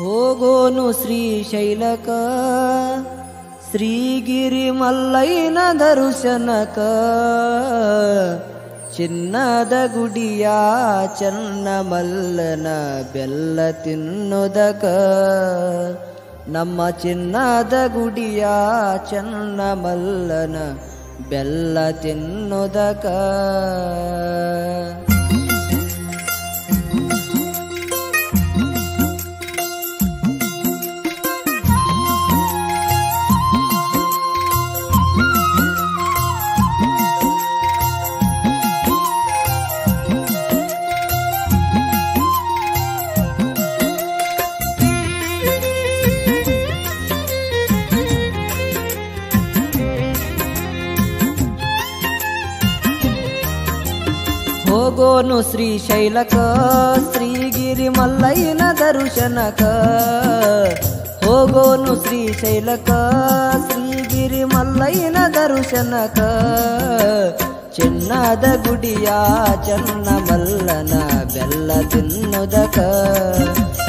ಹೋಗೋನು ಶ್ರೀಶೈಲಕ ಶ್ರೀಗಿರಿ ಮಲ್ಲಯ್ಯನ ದರ್ಶನಕ ಚಿನ್ನದ ಗುಡಿಯ ಚನ್ನ ಮಲ್ಲನ ಬೆಲ್ಲ ತಿನ್ನುವುದಕ ನಮ್ಮ ಚಿನ್ನದ ಗುಡಿಯ ಚನ್ನ ಮಲ್ಲನ ಬೆಲ್ಲ ತಿನ್ನುವುದಕ ಹೋಗೋನು ಶ್ರೀಶೈಲಕ ಶ್ರೀಗಿರಿ ಮಲ್ಲಯ್ಯನ ದರ್ಶನಕ ಹೋಗೋನು ಶ್ರೀಶೈಲಕ ಶ್ರೀಗಿರಿ ಮಲ್ಲಯ್ಯನ ದರ್ಶನಕ ಚಿನ್ನದ ಗುಡಿಯ ಚನ್ನ ಮಲ್ಲನ ಬೆಲ್ಲ ತಿನ್ನುವುದಕ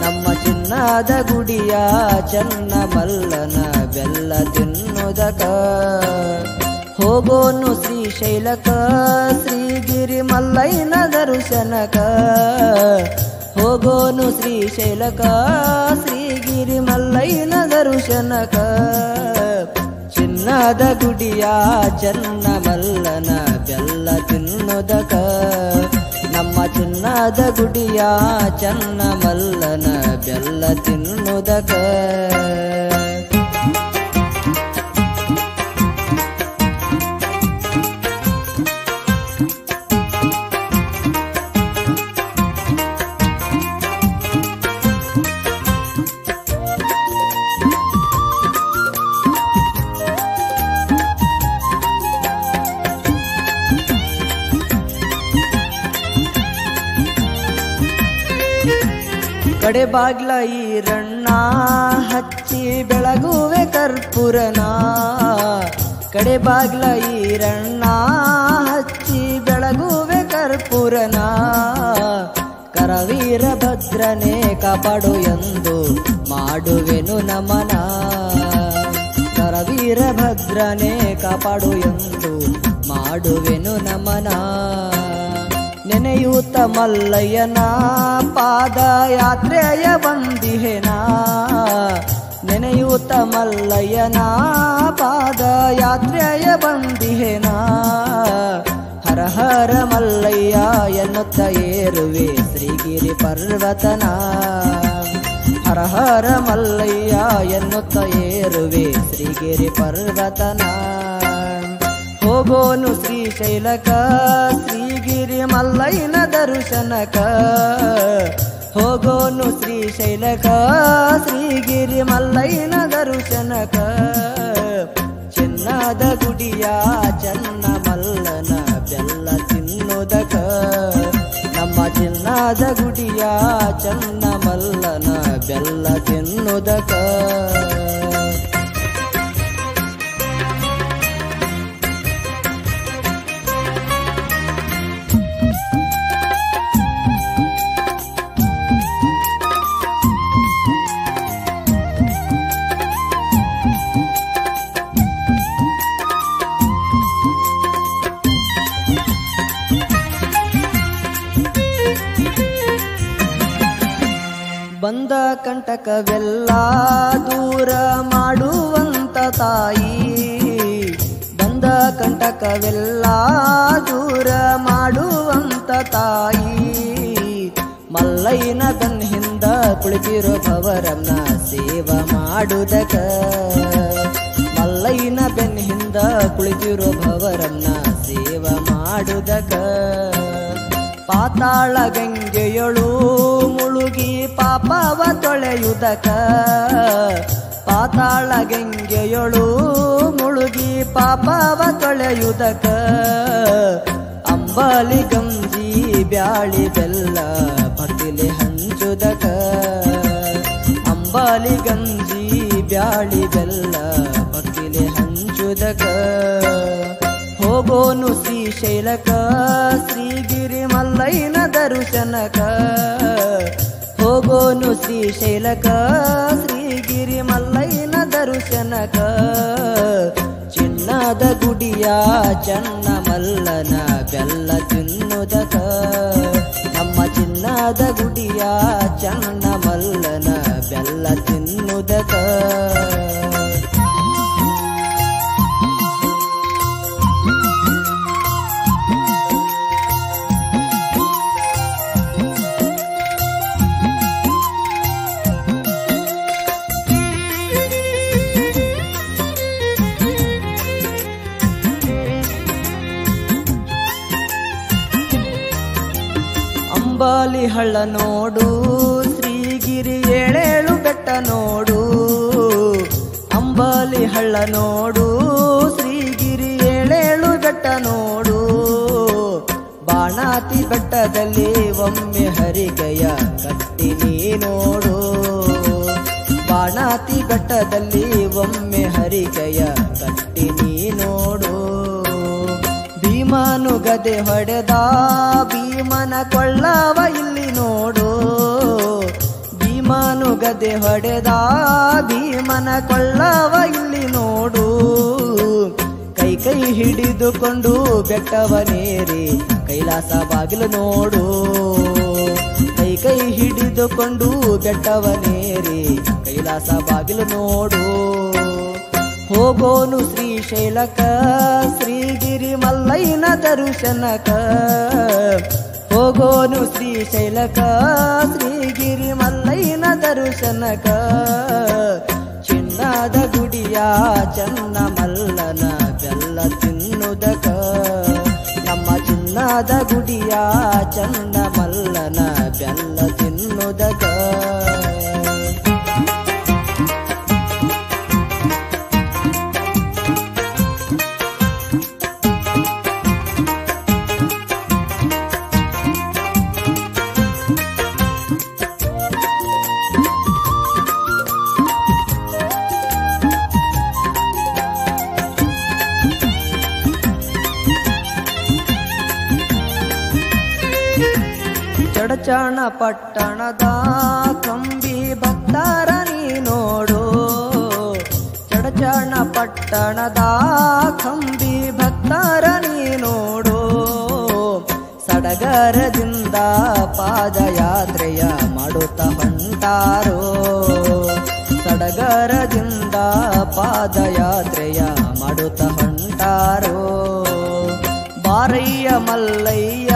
ನಮ್ಮ ಚಿನ್ನದ ಗುಡಿಯ ಚನ್ನ ಮಲ್ಲನ ಬೆಲ್ಲ ತಿನ್ನುವುದಕ ಹೋಗೋನು ಶ್ರೀಶೈಲಕ ಶ್ರೀಗಿರಿ ಮಲ್ಲಯ್ಯನ ದರ್ಶನಕ ಹೋಗೋನು ಶ್ರೀಶೈಲಕ ಶ್ರೀಗಿರಿ ಮಲ್ಲಯ್ಯನ ದರ್ಶನಕ ಚಿನ್ನದ ಗುಡಿಯ ಚನ್ನ ಮಲ್ಲನ ಬೆಲ್ಲ ತಿನ್ನುವುದಕ ನಮ್ಮ ಚಿನ್ನದ ಗುಡಿಯ ಚನ್ನ ಮಲ್ಲನ ಬೆಲ್ಲ ತಿನ್ನುವುದಕ ಕಡೆ ಬಾಗ್ಲ ಈರಣ್ಣ ಹಚ್ಚಿ ಬೆಳಗುವೆ ಕರ್ಪೂರನ ಕಡೆ ಬಾಗ್ಲ ಈರಣ್ಣ ಹಚ್ಚಿ ಬೆಳಗುವೆ ಕರ್ಪೂರನ ಕರವೀರ ಭದ್ರನೇ ಕಾಪಾಡು ಎಂದು ಮಾಡುವೆನು ನಮನ ಕರವೀರ ಭದ್ರನೇ ಕಾಪಾಡು ಎಂದು ಮಾಡುವೆನು ನಮನ ನೆನೆಯೂತ ಮಲ್ಲಯ್ಯನ ಪಾದಯಾತ್ರೆಯ ಬಂದಿಹೆನಾ ನೆನೆಯೂತ ಮಲ್ಲಯ್ಯನ ಪಾದಯಾತ್ರೆಯ ಬಂದಿಹೆನಾ ಹರ ಹರ ಮಲ್ಲಯ್ಯ ಎನ್ನುತ್ತ ಏರುವೆ ಶ್ರೀಗಿರಿ ಪರ್ವತನ ಹರ ಹರ ಮಲ್ಲಯ್ಯ ಎನ್ನುತ್ತ ಏರುವೆ ಶ್ರೀಗಿರಿ ಪರ್ವತನ ಹೋಗೋನು ಶ್ರೀಶೈಲಕ ಶ್ರೀಗಿರಿ ಮಲ್ಲಯ್ಯನ ದರ್ಶನಕ ಹೋಗೋನು ಶ್ರೀಶೈಲಕ ಶ್ರೀಗಿರಿ ಮಲ್ಲಯ್ಯನ ದರ್ಶನಕ ಚಿನ್ನದ ಗುಡಿಯ ಚನ್ನ ಮಲ್ಲನ ಬೆಲ್ಲ ತಿನ್ನುವುದಕ ನಮ್ಮ ಚಿನ್ನದ ಗುಡಿಯ ಚನ್ನ ಮಲ್ಲನ ಬೆಲ್ಲ ತಿನ್ನುವುದಕ ಬಂದ ಕಂಟಕವೆಲ್ಲ ದೂರ ಮಾಡುವಂತ ತಾಯಿ ಬಂದ ಕಂಟಕವೆಲ್ಲ ದೂರ ಮಾಡುವಂತ ತಾಯಿ ಮಲ್ಲಯ್ಯನ ಬೆನ್ನಿಂದ ಕುಳಿತಿರೋ ಭವರನ್ನ ಸೇವ ಮಾಡುವುದಕ ಮಲ್ಲಯ್ಯನ ಬೆನ್ನಿಂದ ಕುಳಿತಿರೋ ಭವರನ್ನ ಸೇವ ಮಾಡುವುದಕ ಪಾತಾಳ ಗಂಗೆಯೊಳು ಮುಳುಗಿ ಪಾಪವ ತೊಳೆಯುವುದಕ ಪಾತಾಳ ಗಂಗೆಯೊಳು ಮುಳುಗಿ ಪಾಪವ ತೊಳೆಯುವುದಕ ಅಂಬಲಿ ಗಂಜಿ ಬ್ಯಾಳಿ ಬೆಲ್ಲ ಭಕ್ತಿಲಿ ಹಂಚುವುದಕ ಅಂಬಲಿ ಗಂಜಿ ಬ್ಯಾಳಿ ಬೆಲ್ಲ ಭಕ್ತಿಲಿ ಹಂಚುವುದಕ ಹೋಗೋನು ಶ್ರೀಶೈಲಕ ಶ್ರೀಗಿರಿ ಮಲ್ಲಯ್ಯನ ದರ್ಶನಕ ಹೋಗೋನು ಶ್ರೀಶೈಲಕ ಶ್ರೀಗಿರಿ ಮಲ್ಲಯ್ಯನ ದರ್ಶನಕ ಚಿನ್ನದ ಗುಡಿಯ ಚನ್ನ ಮಲ್ಲನ ಬೆಲ್ಲ ತಿನ್ನುವುದಕ ನಮ್ಮ ಚಿನ್ನದ ಗುಡಿಯ ಚನ್ನ ಮಲ್ಲನ ಬೆಲ್ಲ ತಿನ್ನುವುದಕ ಅಂಬಾಲಿ ಹಳ್ಳ ನೋಡು ಶ್ರೀಗಿರಿ ಏಳೇಳು ಬೆಟ್ಟ ನೋಡು ಅಂಬಾಲಿ ಹಳ್ಳ ನೋಡು ಶ್ರೀಗಿರಿ ಏಳೇಳು ಬೆಟ್ಟ ನೋಡು ಬಾಣಾತಿ ಬೆಟ್ಟದಲ್ಲಿ ಒಮ್ಮೆ ಹರಿಗೆಯ ಕಟ್ಟಿ ನೀ ನೋಡು ಬಾಣಾತಿ ಬೆಟ್ಟದಲ್ಲಿ ಒಮ್ಮೆ ಹರಿಗೆಯ ಕಟ್ಟಿ ನೀ ನೋಡು ಭೀಮನು ಗದೆ ಹೊಡೆದ ಭೀಮನ ಕೊಳ್ಳವ ಇಲ್ಲಿ ನೋಡು ಭೀಮನು ಗದೆ ಹೊಡೆದ ಭೀಮನ ಕೊಳ್ಳವ ಇಲ್ಲಿ ನೋಡು ಕೈ ಕೈ ಹಿಡಿದುಕೊಂಡು ಬೆಟ್ಟವನೇರಿ ಕೈಲಾಸ ಬಾಗಿಲು ನೋಡು ಕೈ ಕೈ ಹಿಡಿದುಕೊಂಡು ಬೆಟ್ಟವನೇರಿ ಕೈಲಾಸ ಬಾಗಿಲು ನೋಡು ಹೋಗೋನು ಶ್ರೀಶೈಲಕ ಶ್ರೀಗಿರಿ ಮಲ್ಲಯ್ಯನ ದರ್ಶನಕ ಹೋಗೋನು ಶ್ರೀಶೈಲಕ ಶ್ರೀಗಿರಿ ಮಲ್ಲಯ್ಯನ ದರ್ಶನಕ ಚಿನ್ನದ ಗುಡಿಯ ಚನ್ನ ಮಲ್ಲನ ಬೆಲ್ಲ ತಿನ್ನುವುದಕ ನಮ್ಮ ಚಿನ್ನದ ಗುಡಿಯ ಚನ್ನ ಮಲ್ಲನ ಬೆಲ್ಲ ತಿನ್ನುವುದಕ ಚಡಚಾಣ ಪಟ್ಟಣದ ಕಂಬಿ ಭಕ್ತರ ನೀ ನೋಡು ಚಡಚಾಣ ಪಟ್ಟಣದ ಕಂಬಿ ಭಕ್ತರ ನೀ ನೋಡು ಸಡಗರದಿಂದ ಪಾದಯಾತ್ರೆಯ ಮಾಡುತ್ತ ಹೊಂಟಾರೋ ಸಡಗರದಿಂದ ಪಾದಯಾತ್ರೆಯ ಮಾಡುತ್ತ ಹೊಂಟಾರೋ ಬಾರಯ್ಯ ಮಲ್ಲಯ್ಯ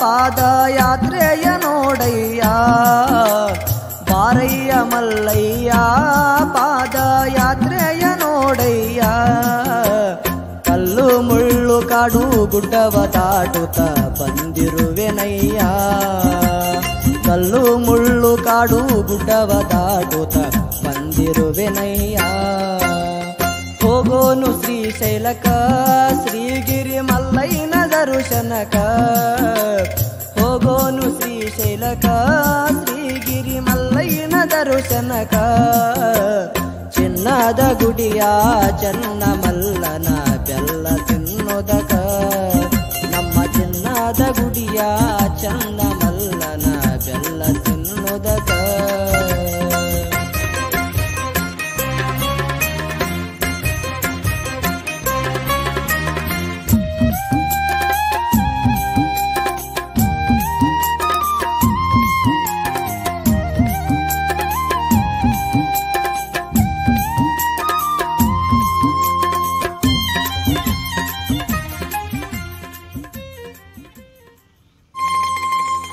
ಪಾದಯಾತ್ರೆಯ ನೋಡಯ್ಯ ಬಾರಯ್ಯ ಮಲ್ಲಯ್ಯ ಪಾದಯಾತ್ರೆಯ ನೋಡಯ್ಯ ಕಲ್ಲು ಮುಳ್ಳು ಕಾಡು ಗುಡ್ಡವ ದಾಟುತ್ತ ಬಂದಿರುವೆನಯ್ಯ ಕಲ್ಲು ಮುಳ್ಳು ಕಾಡು ಗುಡ್ಡವ ದಾಟುತ್ತ ಬಂದಿರುವೆನಯ್ಯ ಹೋಗೋನು ಶ್ರೀಶೈಲಕ ಶ್ರೀಗಿರಿ ಮಲ್ಲಯ್ಯನ ದರ್ಶನಕ ಹೋಗೋನು ಶ್ರೀಶೈಲಕ ಶ್ರೀಗಿರಿ ಮಲ್ಲಯ್ಯನ ದರ್ಶನಕ ಚಿನ್ನದ ಗುಡಿಯ ಚನ್ನ ಮಲ್ಲನ ಬೆಲ್ಲ ತಿನ್ನುವುದಕ ನಮ್ಮ ಚಿನ್ನದ ಗುಡಿಯ ಚನ್ನ ಮಲ್ಲನ ಬೆಲ್ಲ ತಿನ್ನುವುದಕ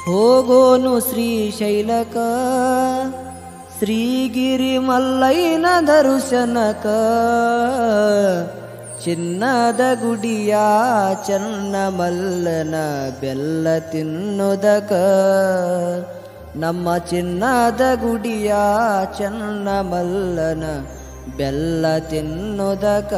ಹೋಗೋನು ಶ್ರೀಶೈಲಕ ಶ್ರೀಗಿರಿ ಮಲ್ಲಯ್ಯನ ದರ್ಶನಕ ಚಿನ್ನದ ಗುಡಿಯ ಚನ್ನ ಮಲ್ಲನ ಬೆಲ್ಲ ತಿನ್ನುವುದಕ ನಮ್ಮ ಚಿನ್ನದ ಗುಡಿಯ ಚನ್ನ ಮಲ್ಲನ ಬೆಲ್ಲ ತಿನ್ನುವುದಕ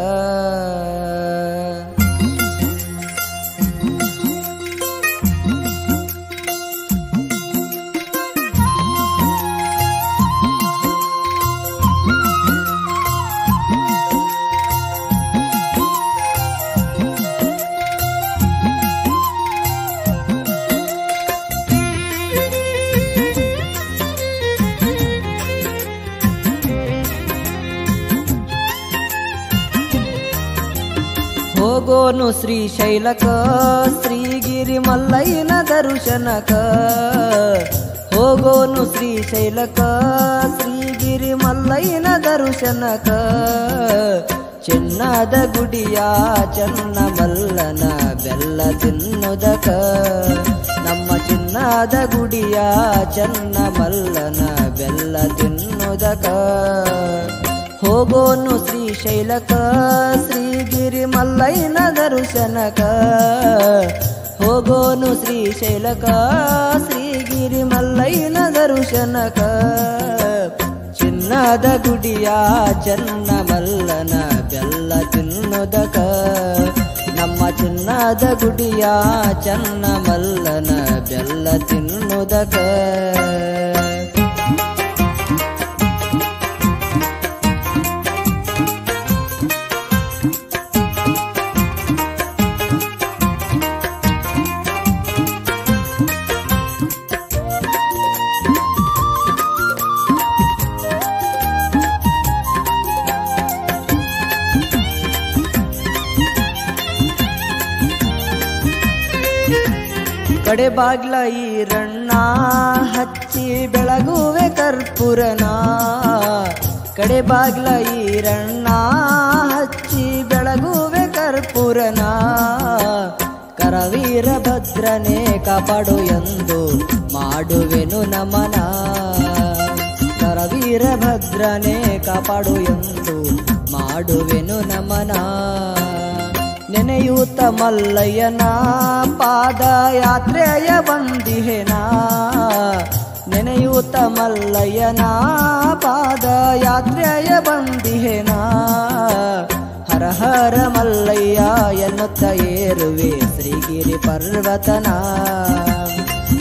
ಹೋಗೋನು ಶ್ರೀಶೈಲಕ ಶ್ರೀಗಿರಿ ಮಲ್ಲಯ್ಯನ ದರ್ಶನಕ ಹೋಗೋನು ಶ್ರೀಶೈಲಕ ಶ್ರೀಗಿರಿ ಮಲ್ಲಯ್ಯನ ದರ್ಶನಕ ಚಿನ್ನದ ಗುಡಿಯ ಚನ್ನ ಮಲ್ಲನ ಬೆಲ್ಲ ತಿನ್ನುವುದಕ ನಮ್ಮ ಚಿನ್ನದ ಗುಡಿಯ ಚನ್ನ ಮಲ್ಲನ ಬೆಲ್ಲ ತಿನ್ನುವುದಕ ಹೋಗೋನು ಶ್ರೀಶೈಲಕ ಶ್ರೀಗಿರಿ ಮಲ್ಲಯ್ಯನ ದರ್ಶನಕ ಹೋಗೋನು ಶ್ರೀಶೈಲಕ ಶ್ರೀಗಿರಿ ಮಲ್ಲಯ್ಯನ ದರ್ಶನಕ ಚಿನ್ನದ ಗುಡಿಯ ಚನ್ನ ಮಲ್ಲನ ಬೆಲ್ಲ ತಿನ್ನುವುದಕ ನಮ್ಮ ಚಿನ್ನದ ಗುಡಿಯ ಚನ್ನ ಮಲ್ಲನ ಬೆಲ್ಲ ತಿನ್ನುವುದಕ ಕಡೆ ಬಾಗ್ಲ ಈರಣ್ಣ ಹಚ್ಚಿ ಬೆಳಗುವೆ ಕರ್ಪೂರನ ಕಡೆ ಬಾಗ್ಲ ಈರಣ್ಣ ಹಚ್ಚಿ ಬೆಳಗುವೆ ಕರ್ಪೂರನ ಕರವೀರ ಭದ್ರನೇ ಕಾಪಾಡು ಎಂದು ಮಾಡುವೆನು ನಮನ ಕರವೀರ ಭದ್ರನೇ ಕಾಪಾಡು ಎಂದು ಮಾಡುವೆನು ನಮನ ನೆನೆಯೂತ ಮಲ್ಲಯ್ಯನ ಪಾದಯಾತ್ರೆಯ ಬಂದಿಹೆನಾ ನೆನೆಯೂತ ಮಲ್ಲಯ್ಯನ ಪಾದಯಾತ್ರೆಯ ಬಂದಿಹೆನಾ ಹರ ಹರ ಮಲ್ಲಯ್ಯ ಎನ್ನುತ್ತ ಏರುವೆ ಶ್ರೀಗಿರಿ ಪರ್ವತನ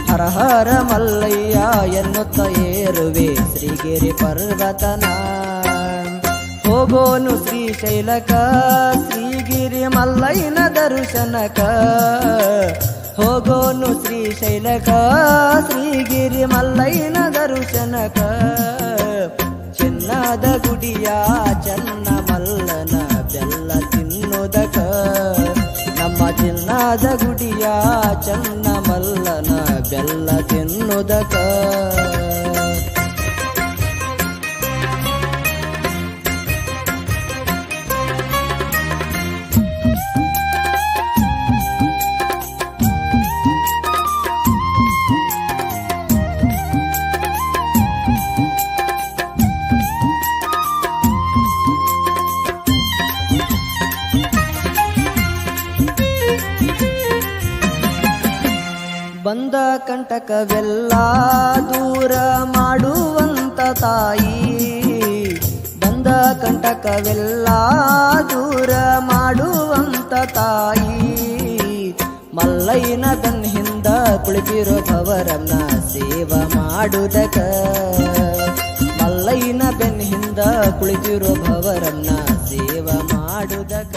ಹರ ಹರ ಮಲ್ಲಯ್ಯ ಎನ್ನುತ್ತ ಏರುವೆ ಶ್ರೀಗಿರಿ ಪರ್ವತನ ಹೋಗೋನು ಶ್ರೀಶೈಲಕ ಶ್ರೀಗಿರಿ ಮಲ್ಲಯ್ಯನ ದರ್ಶನಕ ಹೋಗೋನು ಶ್ರೀಶೈಲಕ ಶ್ರೀಗಿರಿ ಮಲ್ಲಯ್ಯನ ದರ್ಶನಕ ಚಿನ್ನದ ಗುಡಿಯ ಚನ್ನ ಮಲ್ಲನ ಬೆಲ್ಲ ತಿನ್ನುವುದಕ ನಮ್ಮ ಚಿನ್ನದ ಗುಡಿಯ ಚನ್ನ ಮಲ್ಲನ ಬೆಲ್ಲ ತಿನ್ನುವುದಕ ಬಂದ ಕಂಟಕವೆಲ್ಲ ದೂರ ಮಾಡುವಂತ ತಾಯಿ ಬಂದ ಕಂಟಕವೆಲ್ಲ ದೂರ ಮಾಡುವಂತ ತಾಯಿ ಮಲ್ಲಯ್ಯನ ಬೆನ್ನ ಹಿಂದ ಕುಳಿತಿರೋ ಭವರನ್ನ ಸೇವ ಮಾಡುವುದಕ ಮಲ್ಲಯ್ಯನ ಬೆನ್ನ ಹಿಂದ ಕುಳಿತಿರೋ ಭವರನ್ನ ಸೇವ ಮಾಡುವುದಕ